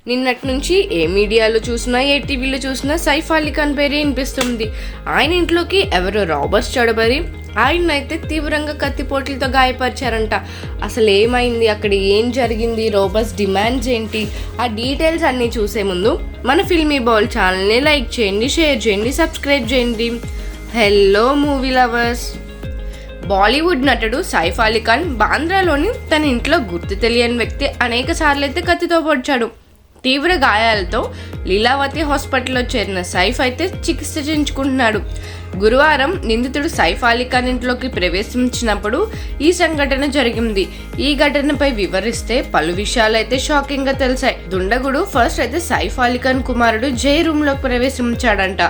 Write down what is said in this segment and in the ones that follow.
నిన్నటి నుంచి ఏ మీడియాలో చూసినా ఏ టీవీలో చూసినా సైఫ్ అలీ ఖాన్ పేరే వినిపిస్తుంది. ఆయన ఇంట్లోకి ఎవరో రాబర్స్ చొరబడి ఆయన్నైతే తీవ్రంగా కత్తిపోట్లతో గాయపరిచారంట. అసలు ఏమైంది, అక్కడ ఏం జరిగింది, రాబర్స్ డిమాండ్స్ ఏంటి, ఆ డీటెయిల్స్ అన్నీ చూసే ముందు మన ఫిల్మీ బౌల్ ఛానల్ని లైక్ చేయండి, షేర్ చేయండి, సబ్స్క్రైబ్ చేయండి. Hello movie lovers. బాలీవుడ్ నటుడు సైఫ్ అలీ ఖాన్ బాంద్రాలోని తన ఇంట్లో గుర్తు తెలియని వ్యక్తి అనేక సార్లు అయితే కత్తితో పొడిచాడు. తీవ్ర గాయాలతో లీలావతి హాస్పిటల్లో చేరిన సైఫ్ అయితే చికిత్స చేయించుకుంటున్నాడు. గురువారం నిందితుడు సైఫ్ అలీ ఖాన్ ఇంట్లోకి ప్రవేశించినప్పుడు ఈ సంఘటన జరిగింది. ఈ ఘటనపై వివరిస్తే పలు విషయాలు అయితే షాకింగ్ గా తెలిసాయి. దుండగుడు ఫస్ట్ అయితే సైఫ్ అలీ ఖాన్ కుమారుడు జై రూమ్ లోకి ప్రవేశించాడంట.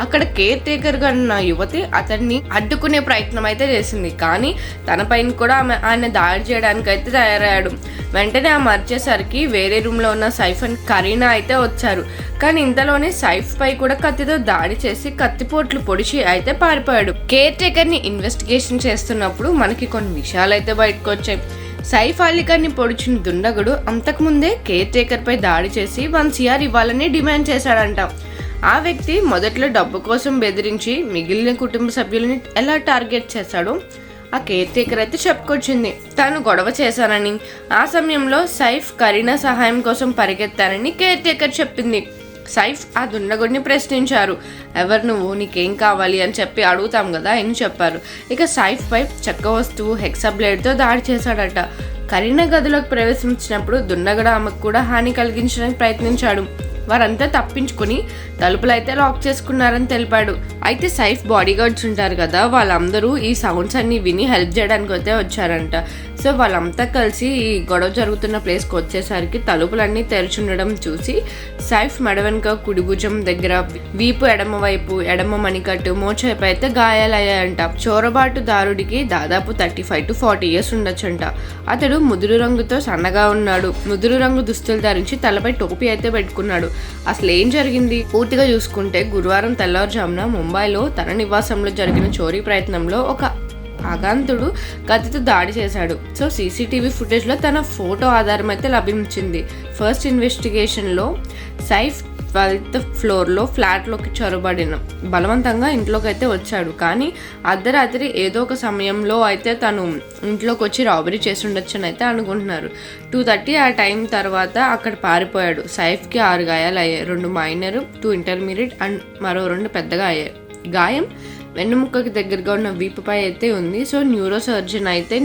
అక్కడ కేర్ టేకర్ గా ఉన్న యువతి అతన్ని అడ్డుకునే ప్రయత్నం అయితే చేసింది. కానీ తన పైన కూడా ఆయన దాడి చేయడానికి అయితే తయారయ్యాడు. వెంటనే ఆ మర్చేసరికి వేరే రూమ్ లో ఉన్న సైఫ్ అండ్ కరీనా అయితే వచ్చారు. కానీ ఇంతలోనే సైఫ్ పై కూడా కత్తితో దాడి చేసి కత్తిపోట్లు పొడిచి అయితే పారిపోయాడు. కేర్ టేకర్ ని ఇన్వెస్టిగేషన్ చేస్తున్నప్పుడు మనకి కొన్ని విషయాలు అయితే బయటకు వచ్చాయి. సైఫ్ అలీ ఖాన్ ని పొడిచిన దుండగుడు అంతకుముందే కేర్ టేకర్ పై దాడి చేసి 1 CR ఇవ్వాలని డిమాండ్ చేశాడంట. ఆ వ్యక్తి మొదట్లో డబ్బు కోసం బెదిరించి మిగిలిన కుటుంబ సభ్యులని ఎలా టార్గెట్ చేశాడో ఆ కేర్ టేకర్ అయితే చెప్పుకొచ్చింది. తాను గొడవ చేశానని, ఆ సమయంలో సైఫ్ కరీనా సహాయం కోసం పరిగెత్తానని కేర్ టేకర్ చెప్పింది. సైఫ్ ఆ దుండగుడిని ప్రశ్నించారు. ఎవరు నువ్వు, నీకేం కావాలి అని చెప్పి అడుగుతాం కదా అని చెప్పారు. ఇక సైఫ్ పై చెక్క వస్తువు హెక్సా బ్లేడ్తో దాడి చేశాడట. కరీనా గదిలోకి ప్రవేశించినప్పుడు దుండగుడు ఆమెకు కూడా హాని కలిగించడానికి ప్రయత్నించాడు. వారంతా తప్పించుకుని తలుపులు అయితే లాక్ చేసుకున్నారని తెలిపాడు. అయితే సైఫ్ బాడీ గార్డ్స్ ఉంటారు కదా, వాళ్ళందరూ ఈ సౌండ్స్ అన్ని విని హెల్ప్ చేయడానికి అయితే వచ్చారంట. సో వాళ్ళంతా కలిసి ఈ గొడవ జరుగుతున్న ప్లేస్కి వచ్చేసరికి తలుపులన్నీ తెరిచుండడం చూసి సైఫ్ మెడ వెనుక కుడి భుజం దగ్గర, వీపు ఎడమ వైపు, ఎడమ మణికట్టు, మోచేపై అయితే గాయాలయ్యాయంట. చోరబాటుదారుడికి దాదాపు 35 to 40 years ఉండొచ్చంట. అతడు ముదురు రంగుతో సన్నగా ఉన్నాడు. ముదురు రంగు దుస్తులు ధరించి తలపై టోపీ అయితే పెట్టుకున్నాడు. అసలు ఏం జరిగింది పూర్తిగా చూసుకుంటే, గురువారం తెల్లవారుజామున ముంబైలో తన నివాసంలో జరిగిన చోరీ ప్రయత్నంలో ఒక ఆగంతుడు కత్తితో దాడి చేశాడు. సో CCTV ఫుటేజ్లో తన ఫోటో ఆధారం అయితే లభించింది. ఫస్ట్ ఇన్వెస్టిగేషన్లో సైఫ్ 12th ఫ్లోర్లో ఫ్లాట్లోకి చొరబడిన బలవంతంగా ఇంట్లోకి అయితే వచ్చాడు. కానీ అర్ధరాత్రి ఏదో ఒక సమయంలో అయితే తను ఇంట్లోకి వచ్చి రాబరీ చేసి ఉండొచ్చని అయితే అనుకుంటున్నారు. 2:30 ఆ టైం తర్వాత అక్కడ పారిపోయాడు. సైఫ్కి 6 గాయాలు అయ్యాయి. 2 మైనర్, 2 ఇంటర్మీడియట్ అండ్ మరో 2 పెద్దగా అయ్యాయి. గాయం వెన్నుముక్కకి దగ్గరగా ఉన్న వీపుపై అయితే ఉంది. సో న్యూరో సర్జన్ అయితే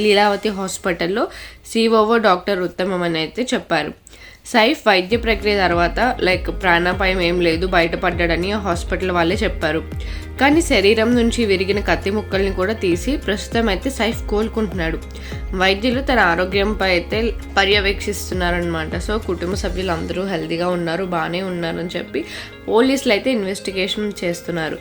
లీలావతి హాస్పిటల్లో COO డాక్టర్ ఉత్తమం అని అయితే చెప్పారు. సైఫ్ వైద్య ప్రక్రియ తర్వాత ప్రాణాపాయం ఏం లేదు, బయటపడ్డాడని హాస్పిటల్ వాళ్ళే చెప్పారు. కానీ శరీరం నుంచి విరిగిన కత్తి ముక్కల్ని కూడా తీసి ప్రస్తుతం అయితే సైఫ్ కోలుకుంటున్నాడు. వైద్యులు తన ఆరోగ్యంపై అయితే పర్యవేక్షిస్తున్నారనమాట. సో కుటుంబ సభ్యులు అందరూ హెల్తీగా ఉన్నారు, బాగానే ఉన్నారు అని చెప్పి పోలీసులు అయితే ఇన్వెస్టిగేషన్ చేస్తున్నారు.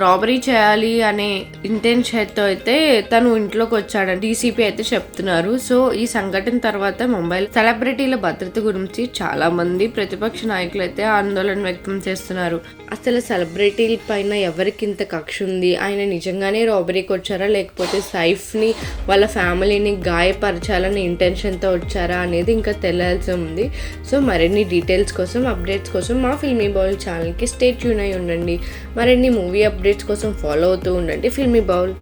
రాబరీ చేయాలి అనే ఇంటెన్షన్తో అయితే తను ఇంట్లోకి వచ్చాడని DCP అయితే చెప్తున్నారు. సో ఈ సంఘటన తర్వాత ముంబైలో సెలబ్రిటీల భద్రత గురించి చాలా మంది ప్రతిపక్ష నాయకులు అయితే ఆందోళన వ్యక్తం చేస్తున్నారు. అసలు సెలబ్రిటీల పైన ఎవరికి ఇంత కక్ష ఉంది, ఆయన నిజంగానే రాబరీకి వచ్చారా లేకపోతే సైఫ్ని వాళ్ళ ఫ్యామిలీని గాయపరచాలని ఇంటెన్షన్తో వచ్చారా అనేది ఇంకా తెలియాల్సి ఉంది. సో మరిన్ని డీటెయిల్స్ కోసం, అప్డేట్స్ కోసం మా ఫిల్మీ బౌల్ ఛానల్కి స్టే ట్యూన్ అయి ఉండండి. మరిన్ని మూవీ అప్డేట్స్ కోసం ఫాలో అవుతూ ఉండండి ఫిల్మీ బౌల్.